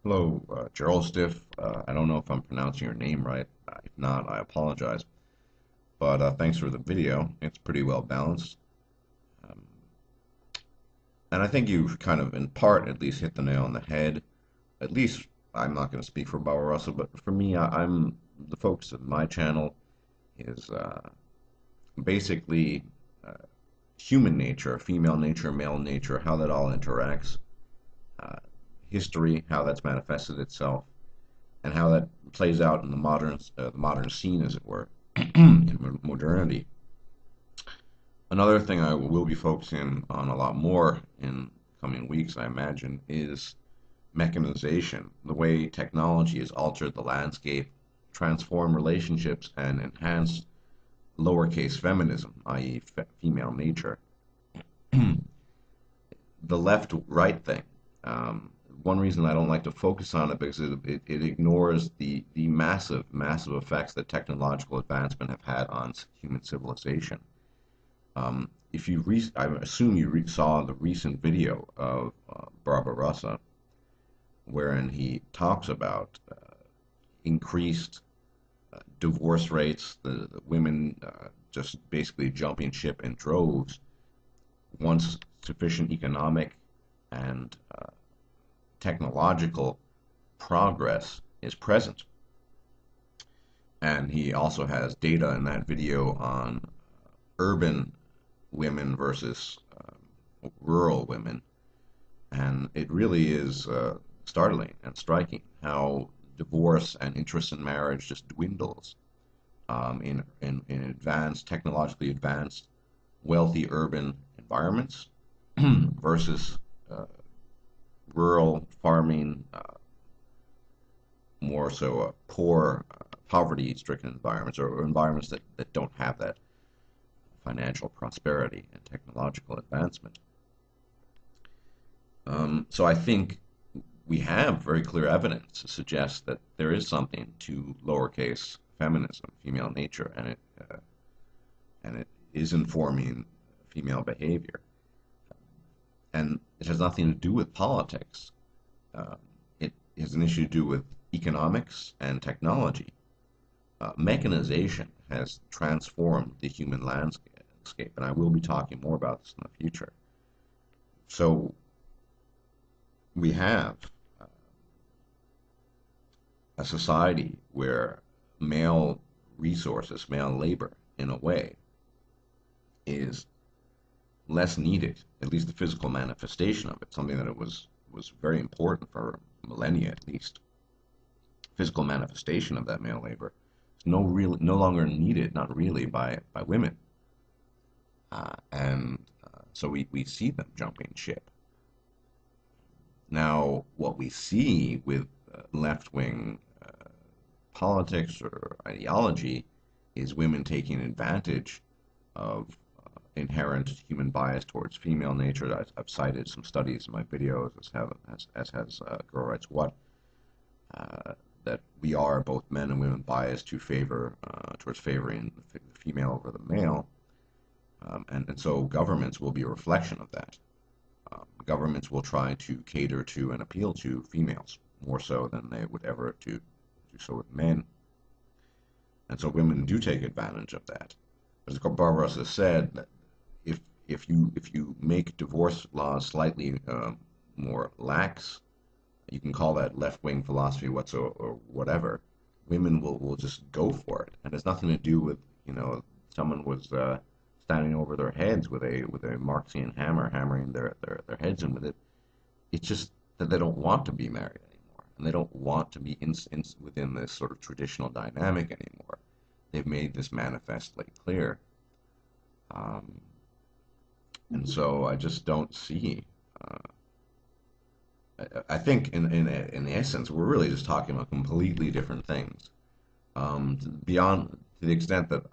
Hello, Jerlstif. I don't know if I'm pronouncing your name right. If not, I apologize. But thanks for the video. It's pretty well balanced. Um, and I think you've kind of, in part, at least hit the nail on the head. At least, I'm not going to speak for Barbara Russell, but for me, I'm the focus of my channel is basically uh, human nature, female nature, male nature, how that all interacts, uh, history, how that's manifested itself, and how that plays out in the modern scene, as it were, in modernity. Another thing I will be focusing on a lot more in coming weeks, I imagine, is mechanization, the way technology has altered the landscape, transformed relationships, and enhanced lowercase feminism, i.e., female nature. The left-right thing. One reason I don't like to focus on it because it ignores the massive effects that technological advancement have had on human civilization. If you I assume you saw the recent video of Barbarossa, wherein he talks about increased divorce rates, the women just basically jumping ship in droves once sufficient economic and technological progress is present. And he also has data in that video on urban women versus rural women. And it really is startling and striking how divorce and interest in marriage just dwindles in advanced, technologically advanced, wealthy urban environments versus rural farming, more so poor, poverty-stricken environments or environments that don't have that financial prosperity and technological advancement. So I think we have very clear evidence to suggest that there is something to lowercase feminism, female nature, and it is informing female behavior. And it has nothing to do with politics. It has an issue to do with economics and technology. Mechanization has transformed the human landscape, and I will be talking more about this in the future. So we have a society where male resources, male labor, in a way, is less needed, at least the physical manifestation of it, something that it was very important for millennia at least. Physical manifestation of that male labor is no longer needed, not really, by women. And so we see them jumping ship. Now, what we see with left-wing politics or ideology is women taking advantage of inherent human bias towards female nature. I've cited some studies in my videos, as has Girl Writes What, that we are, both men and women, biased to favor towards favoring the female over the male, and so governments will be a reflection of that. Governments will try to cater to and appeal to females more so than they would ever do so with men, and so women do take advantage of that. As Barbarossa said, that if you make divorce laws slightly more lax, you can call that left-wing philosophy whatsoever or whatever. Women will just go for it, and it's nothing to do with someone was standing over their heads with a Marxian hammer, hammering their heads in with it. It's just that they don't want to be married anymore, and they don't want to be within this sort of traditional dynamic anymore. They've made this manifestly clear. And so I just don't see. I think in essence, we're really just talking about completely different things. Beyond to the extent that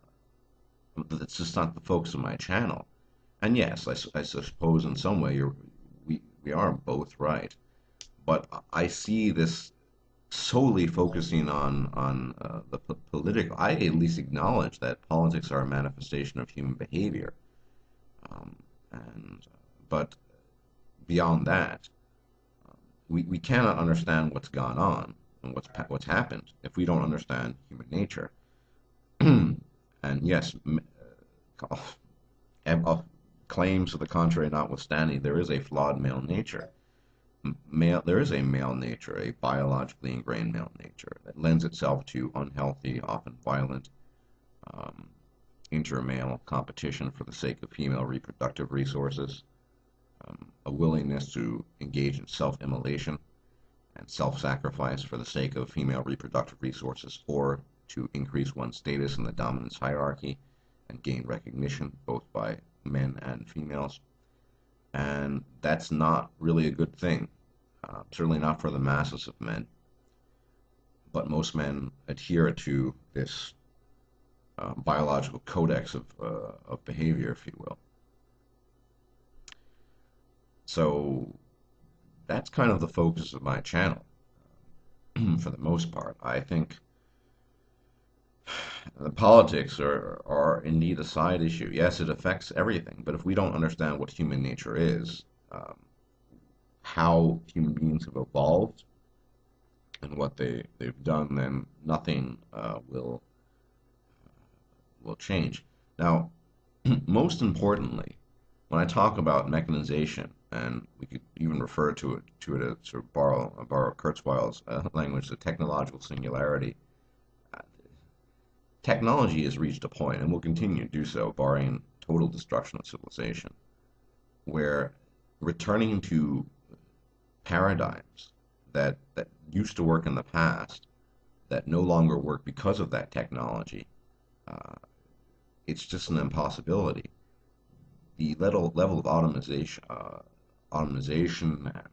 it's just not the focus of my channel. And yes, I suppose in some way we are both right. But I see this solely focusing on the political. I at least acknowledge that politics are a manifestation of human behavior. And but beyond that, we cannot understand what's gone on and what's happened if we don't understand human nature. And yes, claims to the contrary notwithstanding, there is a flawed male nature. There is a male nature, a biologically ingrained male nature that lends itself to unhealthy, often violent, um, inter-male competition for the sake of female reproductive resources, a willingness to engage in self-immolation and self-sacrifice for the sake of female reproductive resources, or to increase one's status in the dominance hierarchy and gain recognition both by men and females. And that's not really a good thing, certainly not for the masses of men. But most men adhere to this biological codex of behavior, if you will. So that's kind of the focus of my channel for the most part. I think the politics are indeed a side issue. Yes, it affects everything, but if we don't understand what human nature is, um, how human beings have evolved, and what they've done, then nothing will change. Now, most importantly, when I talk about mechanization, and we could even refer to it as sort of borrow Kurzweil's language, the technological singularity. uh, Technology has reached a point, and will continue to do so, barring total destruction of civilization, where returning to paradigms that used to work in the past, that no longer work because of that technology, uh, it's just an impossibility. The level of automation and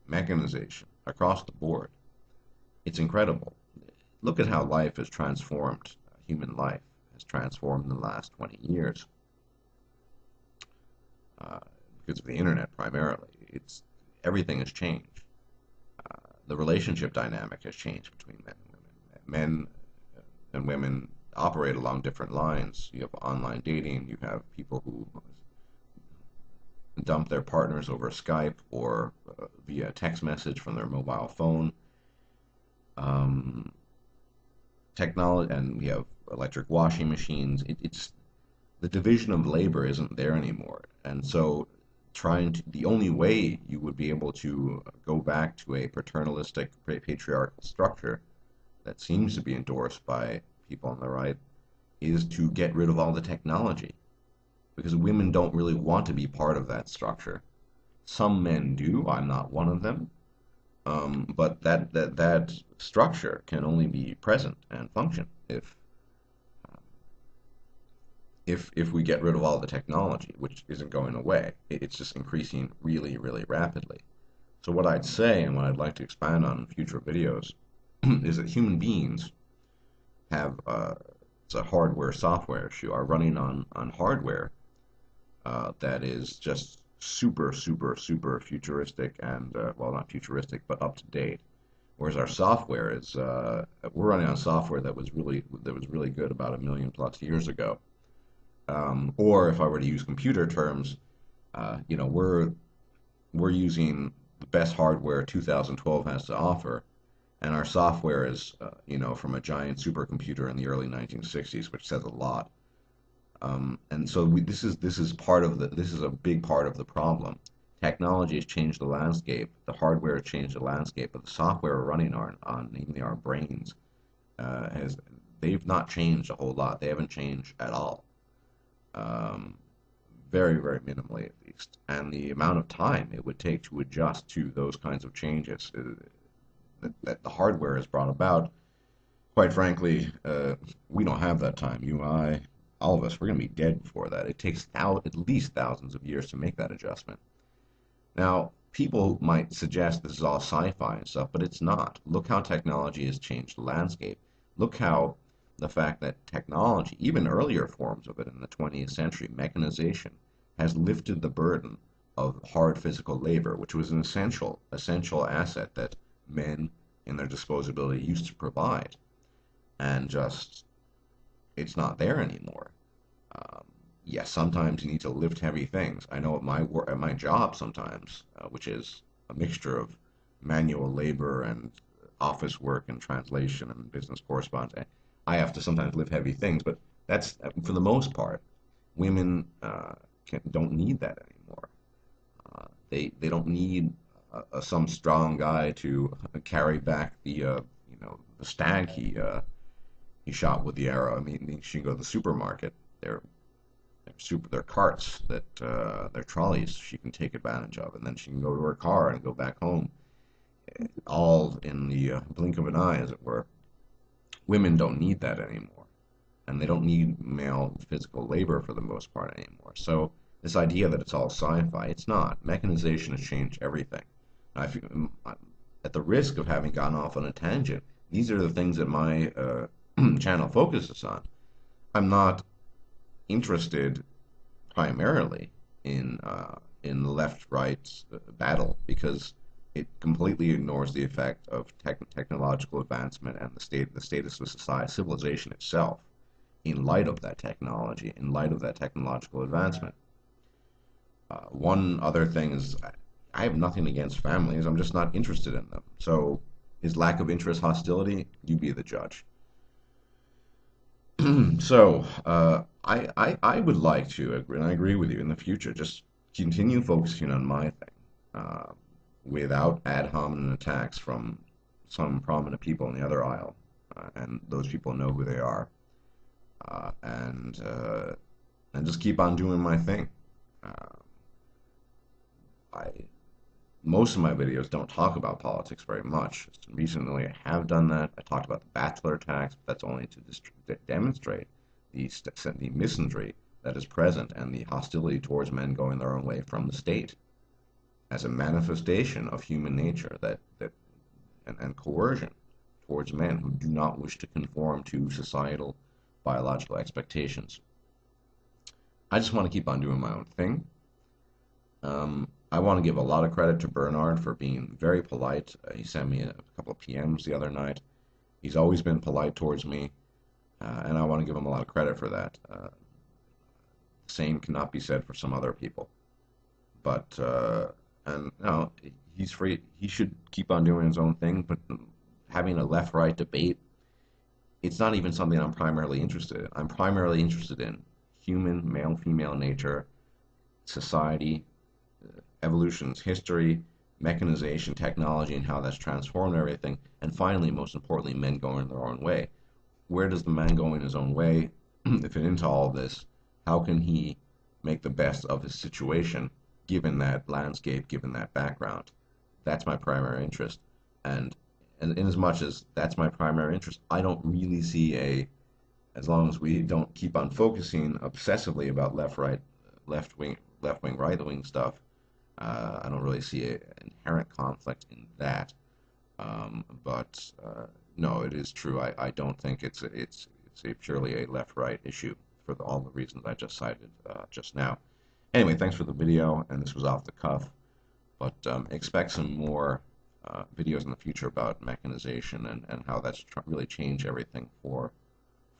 mechanization across the board, it's incredible. Look at how life has transformed. Human life has transformed in the last 20 years uh, because of the internet primarily. It's Everything has changed. The relationship dynamic has changed between men and women. Men and women operate along different lines. You have online dating. You have people who dump their partners over Skype or via text message from their mobile phone. Um, Technology, and we have electric washing machines. It's the division of labor isn't there anymore, and so the only way you would be able to go back to a paternalistic patriarchal structure that seems to be endorsed by people on the right is to get rid of all the technology, because women don't really want to be part of that structure. Some men do. I'm not one of them. But that structure can only be present and function if we get rid of all the technology, which isn't going away. It's just increasing really, really rapidly. So what I'd say, and what I'd like to expand on in future videos, is that human beings have it's a hardware software issue, are running on hardware that is just super, super, super futuristic and well, not futuristic, but up to date. Whereas our software is we're running on software that was really good about 1 million+ years ago. Or if I were to use computer terms, we're using the best hardware 2012 has to offer, and our software is from a giant supercomputer in the early 1960s, which says a lot. And so this is a big part of the problem. Technology has changed the landscape. The hardware has changed the landscape, but the software we're running on namely our brains, has they've not changed a whole lot. They haven't changed at all. Um, Very, very minimally at least. And the amount of time it would take to adjust to those kinds of changes that the hardware has brought about, quite frankly, we don't have that time. You, I, all of us, we're going to be dead before that. It takes at least thousands of years to make that adjustment. Now, people might suggest this is all sci-fi and stuff, but it's not. Look how technology has changed the landscape. Look how the fact that technology, even earlier forms of it in the 20th century, mechanization, has lifted the burden of hard physical labor, which was an essential asset that men in their disposability used to provide. And just, it's not there anymore. Um, yes, sometimes you need to lift heavy things. I know at my job sometimes, which is a mixture of manual labor and office work and translation and business correspondence. I have to sometimes lift heavy things, but that's for the most part, women don't need that anymore. They don't need some strong guy to carry back the the stag he shot with the arrow. I mean, she can go to the supermarket. They're carts that they're trolleys she can take advantage of, and then she can go to her car and go back home, all in the blink of an eye, as it were. Women don't need that anymore, and they don't need male physical labor for the most part anymore. So this idea that it's all sci-fi, it's not. Mechanization has changed everything. I feel, at the risk of having gone off on a tangent, these are the things that my channel focuses on. I'm not interested primarily in the left-right battle because it completely ignores the effect of technological advancement and the status of society, civilization itself, in light of that technology, in light of that technological advancement. One other thing is, I have nothing against families. I'm just not interested in them. So, is lack of interest hostility? You be the judge. So, I would like to agree, and I agree with you in the future, just continue focusing on my thing without ad hominem attacks from some prominent people in the other aisle, and those people know who they are, uh, and uh, and just keep on doing my thing. Uh, I Most of my videos don't talk about politics very much. Recently, I have done that. I talked about the bachelor tax, but that's only to demonstrate the misandry that is present and the hostility towards men going their own way from the state as a manifestation of human nature and coercion towards men who do not wish to conform to societal biological expectations. I just want to keep on doing my own thing. I want to give a lot of credit to Bernard for being very polite. He sent me a couple of PMs the other night. He's always been polite towards me, and I want to give him a lot of credit for that. The same cannot be said for some other people. But and no, he's free. He should keep on doing his own thing. But having a left-right debate, it's not even something I'm primarily interested in. I'm primarily interested in human, male-female nature, society, evolution's history, mechanization, technology, and how that's transformed everything. And finally, most importantly, men going their own way. Where does the man go in his own way fit into all of this? How can he make the best of his situation, given that landscape, given that background? That's my primary interest. And, and in as much as that's my primary interest, I don't really see as long as we don't keep on focusing obsessively about left wing, right wing stuff, I don't really see an inherent conflict in that. But no, it is true. I don't think it's a purely a left-right issue for all the reasons I just cited just now. Anyway, thanks for the video, and this was off the cuff. But expect some more videos in the future about mechanization and how that's really changed everything for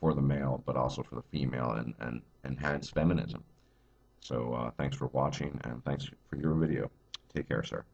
the male, but also for the female, and enhance feminism. So thanks for watching, and thanks for your video. Take care, sir.